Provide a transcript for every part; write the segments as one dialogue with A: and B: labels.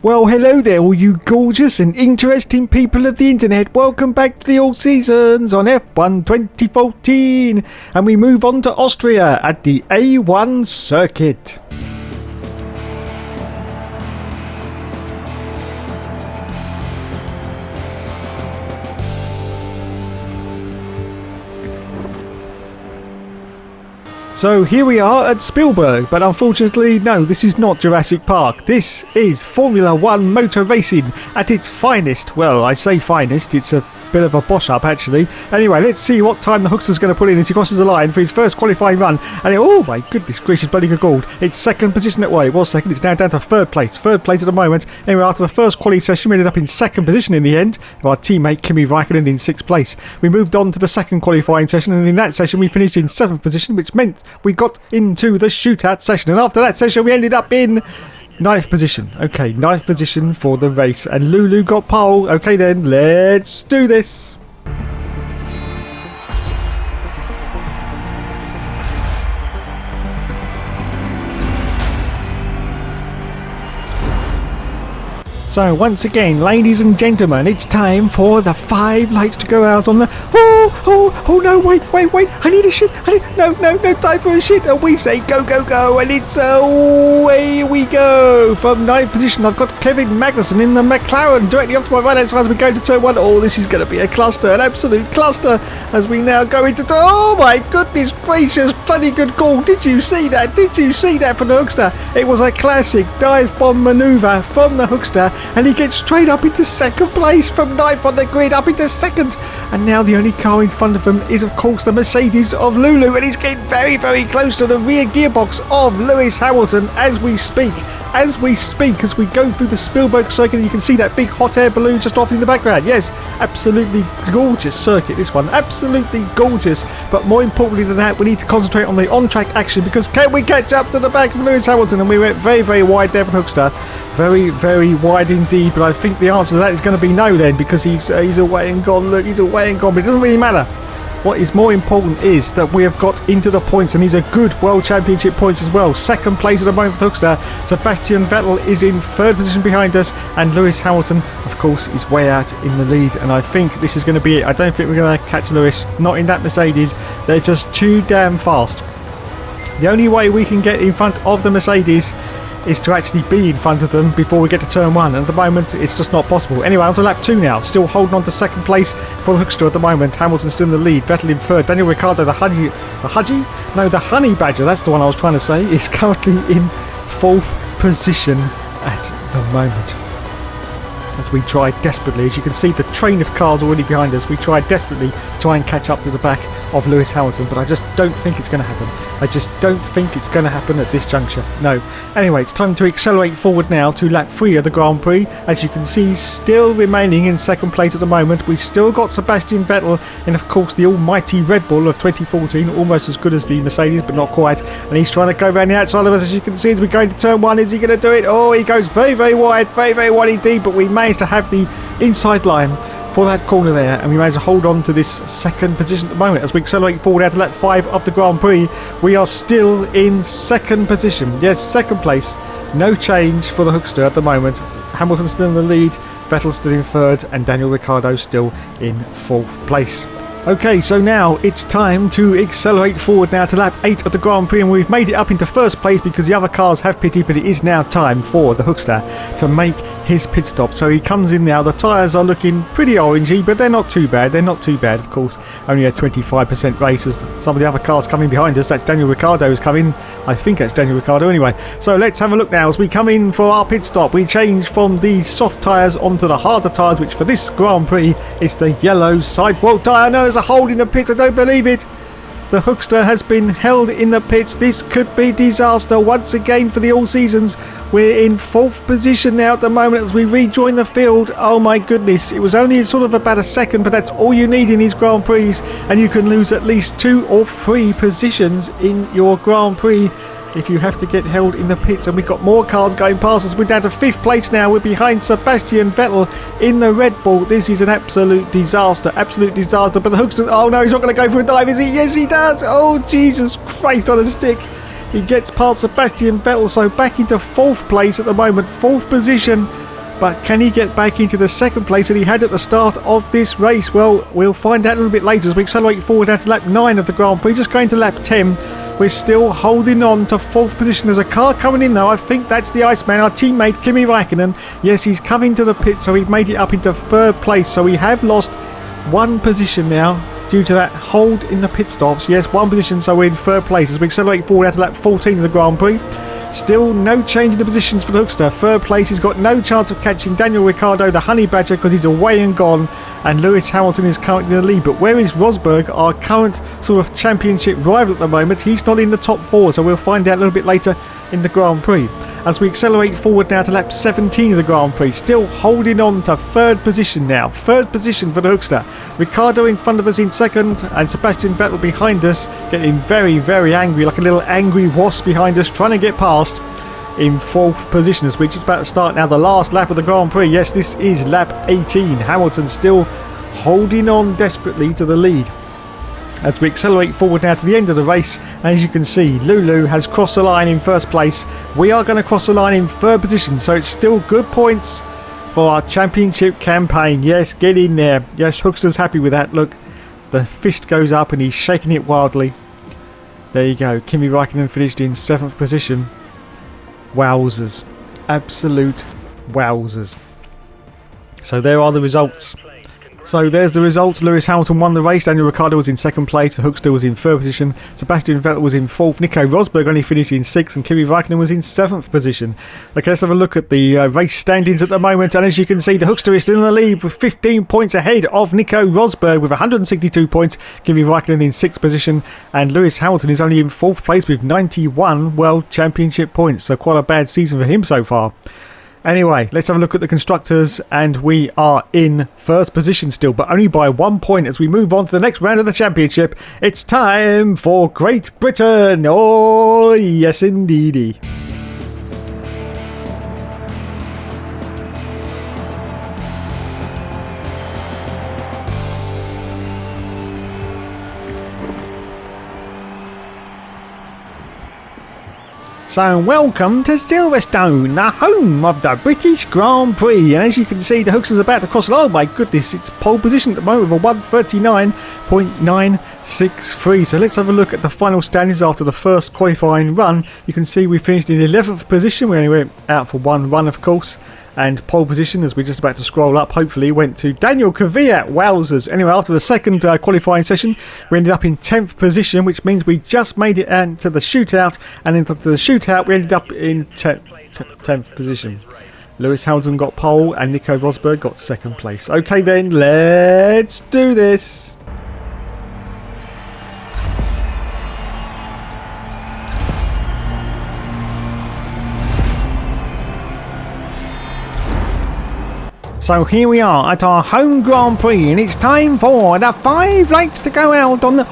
A: Well, hello there, all you gorgeous and interesting people of the internet. Welcome back to the All Seasons on F1 2014. And we move on to Austria at the A1 circuit. So here we are at Spielberg, but unfortunately, no, this is not Jurassic Park. This is Formula 1 motor racing at its finest. Well, I say finest, it's a bit of a bosh up actually. Anyway, let's see what time the Hookster's going to put in as he crosses the line for his first qualifying run. And oh my goodness gracious, bloody good gold. It's second position at it was second, it's now down to third place at the moment. Anyway, after the first quali session we ended up in second position in the end, with our teammate Kimi Raikkonen in sixth place. We moved on to the second qualifying session, and in that session we finished in seventh position, which meant we got into the shootout session, and after that session we ended up in ninth position. Okay, ninth position for the race, and Lulu got pole. Okay then, let's do this. So once again, ladies and gentlemen, it's time for the 5 lights to go out on the... Oh no, wait, I need a shit. No, time for a shit. And we say go, and it's away we go. From 9th position, I've got Kevin Magnussen in the McLaren, directly off to my right hand side as we go to turn 1. Oh, this is going to be a cluster, an absolute cluster, as we now go into... Oh my goodness gracious, bloody good call. Did you see that from the Hookster? It was a classic dive bomb manoeuvre from the Hookster, and he gets straight up into second place from 9th on the grid, up into second. And now the only car in front of him is, of course, the Mercedes of Lulu, and he's getting very, very close to the rear gearbox of Lewis Hamilton as we speak. As we go through the Spielberg circuit, you can see that big hot air balloon just off in the background. Yes, absolutely gorgeous circuit, this one. Absolutely gorgeous. But more importantly than that, we need to concentrate on the on-track action, because can we catch up to the back of Lewis Hamilton? And we went very, very wide there from Hookster. Very, very wide indeed. But I think the answer to that is going to be no then, because he's away and gone. Look, he's away and gone. But it doesn't really matter. What is more important is that we have got into the points, and these are good World Championship points as well. Second place at the moment for Hookster. Sebastian Vettel is in third position behind us, and Lewis Hamilton, of course, is way out in the lead. And I think this is going to be it. I don't think we're going to catch Lewis. Not in that Mercedes. They're just too damn fast. The only way we can get in front of the Mercedes is to actually be in front of them before we get to turn 1, and at the moment it's just not possible. Anyway, on to lap 2 now, still holding on to second place for the Hookster at the moment. Hamilton's still in the lead, Vettel in third, Daniel Ricciardo, the honey badger, that's the one I was trying to say, is currently in 4th position at the moment. As we try desperately, as you can see the train of cars already behind us, we try desperately to try and catch up to the back of Lewis Hamilton, but I just don't think it's going to happen. I just don't think it's going to happen at this juncture. No. Anyway, it's time to accelerate forward now to lap 3 of the Grand Prix. As you can see, still remaining in second place at the moment. We've still got Sebastian Vettel in, of course, the almighty Red Bull of 2014, almost as good as the Mercedes, but not quite. And he's trying to go around the outside of us, as you can see, as we go into turn 1. Is he going to do it? Oh, he goes very, very wide indeed, but we managed to have the inside line for that corner there, and we managed to hold on to this second position at the moment as we accelerate forward out to lap 5 of the Grand Prix. We are still in second position. Yes, second place. No change for the Hookster at the moment. Hamilton still in the lead, Vettel still in third, and Daniel Ricciardo still in 4th place. Okay, so now it's time to accelerate forward now to lap 8 of the Grand Prix, and we've made it up into first place because the other cars have pitted, but it is now time for the Hookster to make his pit stop. So he comes in now. The tyres are looking pretty orangey, but they're not too bad. Of course. Only a 25% race as some of the other cars coming behind us. That's Daniel Ricciardo who's coming. I think that's Daniel Ricciardo anyway. So let's have a look now as we come in for our pit stop. We change from the soft tyres onto the harder tyres, which for this Grand Prix is the yellow sidewall tyre. No, there's a hole in the pit. I don't believe it. The Hookster has been held in the pits. This could be disaster once again for the All Seasons. We're in 4th position now at the moment as we rejoin the field. Oh my goodness, it was only sort of about a second, but that's all you need in these Grand Prix, and you can lose at least 2 or 3 positions in your Grand Prix if you have to get held in the pits. And we've got more cars going past us. We're down to 5th place now. We're behind Sebastian Vettel in the Red Bull. This is an absolute disaster. But the Hookster, oh no, he's not going to go for a dive, is he? Yes, he does. Oh, Jesus Christ on a stick. He gets past Sebastian Vettel, so back into 4th place at the moment. 4th position. but can he get back into the second place that he had at the start of this race? Well, we'll find out a little bit later as we accelerate forward down to lap 9 of the Grand Prix. Just going to lap 10. We're still holding on to 4th position. There's a car coming in though. I think that's the Iceman, our teammate Kimi Raikkonen. Yes, he's coming to the pit, so he made it up into 3rd place. So we have lost 1 position now due to that hold in the pit stops. Yes, 1 position, so we're in 3rd place as we accelerate forward out to lap 14 of the Grand Prix. Still no change in the positions for the Hookster. 3rd place, he's got no chance of catching Daniel Ricciardo, the Honey Badger, because he's away and gone. And Lewis Hamilton is currently in the lead. But where is Rosberg, our current sort of championship rival at the moment? He's not in the top 4, so we'll find out a little bit later in the Grand Prix. As we accelerate forward now to lap 17 of the Grand Prix, still holding on to 3rd position now. 3rd position for the Hookster. Ricciardo in front of us in 2nd, and Sebastian Vettel behind us, getting very, very angry, like a little angry wasp behind us, trying to get past. In 4th position as we're just about to start now the last lap of the Grand Prix. Yes, this is lap 18. Hamilton still holding on desperately to the lead. As we accelerate forward now to the end of the race, and as you can see, Lulu has crossed the line in 1st place. We are going to cross the line in 3rd position, so it's still good points for our championship campaign. Yes, get in there. Yes, Hookster's happy with that. Look, the fist goes up and he's shaking it wildly. There you go. Kimi Raikkonen finished in 7th position. Wowzers. Absolute wowzers. So there are the results. So there's the results. Lewis Hamilton won the race. Daniel Ricciardo was in 2nd place. The Hookster was in 3rd position. Sebastian Vettel was in 4th. Nico Rosberg only finished in 6th. And Kimi Raikkonen was in 7th position. Okay, let's have a look at the race standings at the moment. And as you can see, the Hookster is still in the lead with 15 points ahead of Nico Rosberg with 162 points. Kimi Raikkonen in 6th position. And Lewis Hamilton is only in 4th place with 91 World Championship points. So quite a bad season for him so far. Anyway, let's have a look at the constructors, and we are in 1st position still, but only by 1 point as we move on to the next round of the championship. It's time for Great Britain. Oh, yes indeedy. So welcome to Silverstone, the home of the British Grand Prix. And as you can see, the Hookster's about to cross. Oh my goodness, it's pole position at the moment with a 1:39.963. So let's have a look at the final standings after the first qualifying run. You can see we finished in 11th position. We only went out for 1 run, of course. And pole position, as we're just about to scroll up, hopefully, went to Daniel Kvyat. Wowzers. Anyway, after the second qualifying session, we ended up in 10th position, which means we just made it into the shootout. And into the shootout, we ended up in 10th position. Lewis Hamilton got pole and Nico Rosberg got 2nd place. Okay then, let's do this. So here we are at our home Grand Prix, and it's time for the 5 laps to go out on the...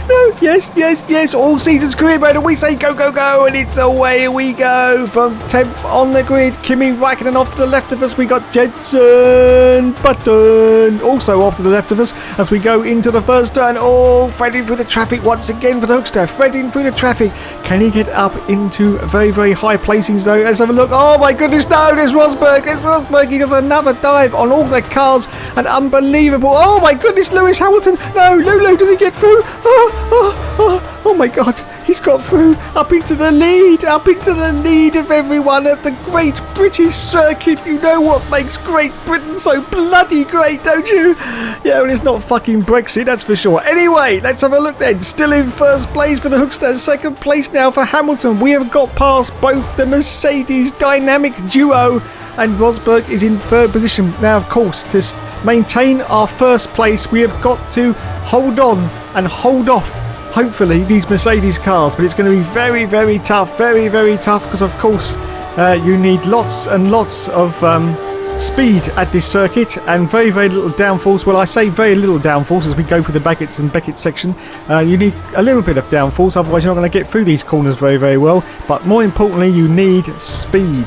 A: no, yes, all season's career mode, and we say go, go, go, and it's away we go from 10th on the grid. Kimi Raikkonen off to the left of us, we got Jenson Button also off to the left of us as we go into the first turn. Oh, threading through the traffic once again for the Hookster, threading through the traffic. Can he get up into very, very high placings though? Let's have a look. Oh my goodness, no, there's Rosberg, he does another dive on all the cars, and unbelievable. Oh my goodness, Lewis Hamilton, no, Lulu, does he get through? Oh my god, he's got through, up into the lead of everyone at the Great British Circuit. You know what makes Great Britain so bloody great, don't you? Yeah, well, it's not fucking Brexit, that's for sure. Anyway, let's have a look then. Still in 1st place for the Hookster, 2nd place now for Hamilton. We have got past both the Mercedes dynamic duo, and Rosberg is in 3rd position. Now, of course, to maintain our 1st place, we have got to hold on and hold off, hopefully, these Mercedes cars. But it's going to be very, very tough, very, very tough, because, of course, you need lots and lots of speed at this circuit, and very, very little downforce. Well, I say very little downforce as we go through the Beckett and Beckett section. You need a little bit of downforce, otherwise you're not going to get through these corners very, very well. But more importantly, you need speed.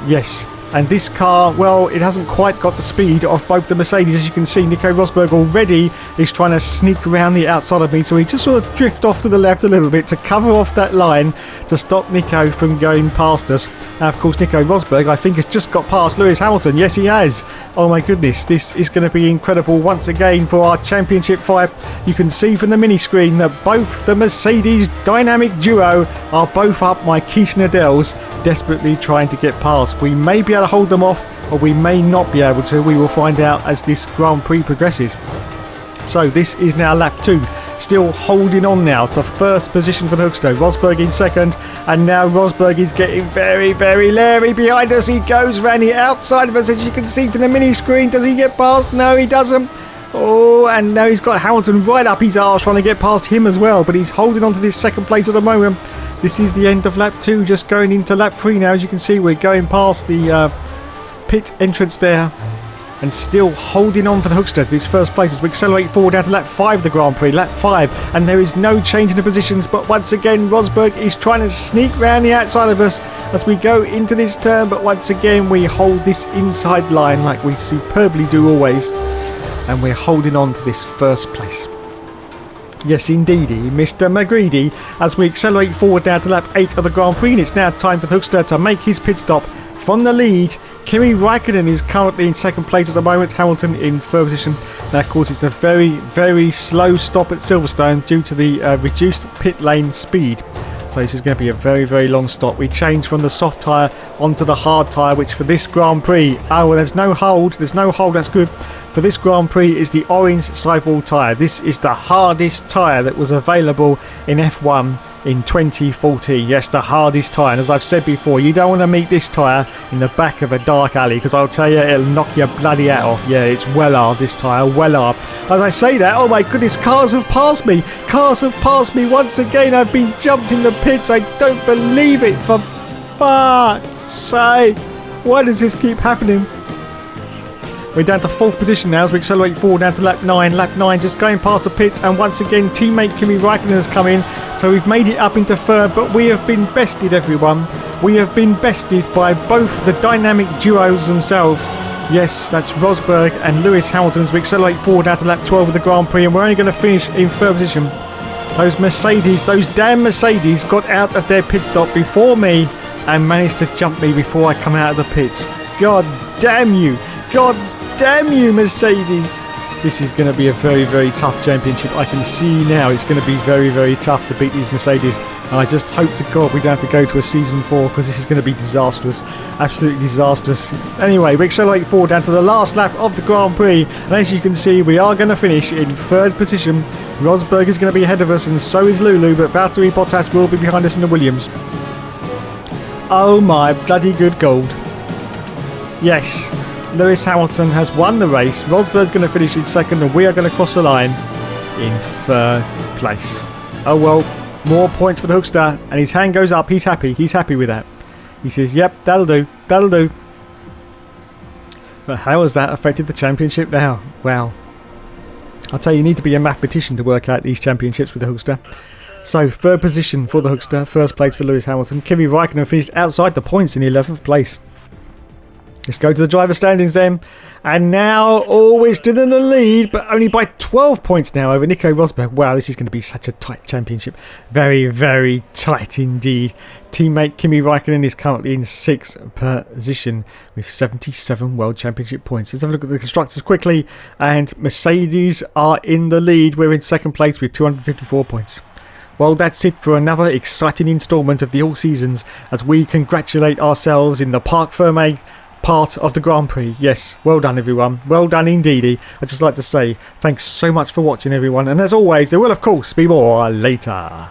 A: Yes. And this car, well, it hasn't quite got the speed of both the Mercedes. As you can see, Nico Rosberg already is trying to sneak around the outside of me. So he just sort of drift off to the left a little bit to cover off that line to stop Nico from going past us. Now, of course, Nico Rosberg, I think, has just got past Lewis Hamilton. Yes, he has. Oh, my goodness. This is going to be incredible once again for our championship fight. You can see from the mini screen that both the Mercedes dynamic duo are both up my Quiche Nadals, desperately trying to get past. We may be able to hold them off, or we may not be able to. We will find out as this Grand Prix progresses. So this is now lap 2. Still holding on now to first position for the Hookster. Rosberg in second, and now Rosberg is getting very, very leery behind us. He goes round the outside of us, as you can see from the mini screen. Does he get past? No, he doesn't. Oh, and now he's got Hamilton right up his arse trying to get past him as well, but he's holding on to this second place at the moment. This is the end of lap 2, just going into lap 3 now. As you can see, we're going past the pit entrance there, and still holding on for the Hookster to this first place as we accelerate forward down to lap 5 of the Grand Prix, lap 5, and there is no change in the positions, but once again Rosberg is trying to sneak round the outside of us as we go into this turn, but once again we hold this inside line like we superbly do always, and we're holding on to this first place. Yes, indeedy, Mr. McGreedy, as we accelerate forward now to lap 8 of the Grand Prix, and it's now time for the Hookster to make his pit stop from the lead. Kimi Raikkonen is currently in second place at the moment, Hamilton in third position. Now, of course, it's a very, very slow stop at Silverstone due to the reduced pit lane speed. So this is going to be a very, very long stop. We change from the soft tyre onto the hard tyre, which for this Grand Prix, well, there's no hold, that's good. For this Grand Prix is the orange sidewall tyre. This is the hardest tyre that was available in F1 in 2014. Yes, the hardest tyre. And as I've said before, you don't want to meet this tyre in the back of a dark alley, because I'll tell you, it'll knock your bloody hat off. Yeah, it's well hard, this tyre, well hard. As I say that, oh my goodness, cars have passed me. Cars have passed me once again. I've been jumped in the pits. I don't believe it. For fuck's sake. Why does this keep happening? We're down to 4th position now as we accelerate forward down to lap 9. Lap 9 just going past the pits, and once again teammate Kimi Raikkonen has come in. So we've made it up into 3rd, but we have been bested, everyone. We have been bested by both the dynamic duos themselves. Yes, that's Rosberg and Lewis Hamilton as we accelerate forward down to lap 12 of the Grand Prix, and we're only going to finish in 3rd position. Those Mercedes, those damn Mercedes got out of their pit stop before me and managed to jump me before I come out of the pits. God damn you. God damn you, Mercedes. This is going to be a very, very tough championship. I can see now it's going to be very, very tough to beat these Mercedes. And I just hope to God we don't have to go to a season 4, because this is going to be disastrous. Absolutely disastrous. Anyway, we accelerate forward down to the last lap of the Grand Prix. And as you can see, we are going to finish in 3rd position. Rosberg is going to be ahead of us, and so is Lulu. But Valtteri Bottas will be behind us in the Williams. Oh my bloody good gold. Yes. Lewis Hamilton has won the race. Rosberg's going to finish in 2nd, and we are going to cross the line in 3rd place. Oh well, more points for the Hookster, and his hand goes up. He's happy. He's happy with that. He says, yep, that'll do. That'll do. But how has that affected the championship now? Wow. I'll tell you, you need to be a mathematician to work out these championships with the Hookster. So, 3rd position for the Hookster. 1st place for Lewis Hamilton. Kimi Raikkonen finished outside the points in 11th place. Let's go to the driver standings then. And now, we're still in the lead, but only by 12 points now over Nico Rosberg. Wow, this is going to be such a tight championship. Very, very tight indeed. Teammate Kimi Raikkonen is currently in 6th position with 77 World Championship points. Let's have a look at the constructors quickly. And Mercedes are in the lead. We're in 2nd place with 254 points. Well, that's it for another exciting instalment of the All Seasons as we congratulate ourselves in the Parc Fermé part of the Grand Prix. Yes, well done everyone. Well done indeedy. I'd just like to say thanks so much for watching everyone, and as always there will of course be more later.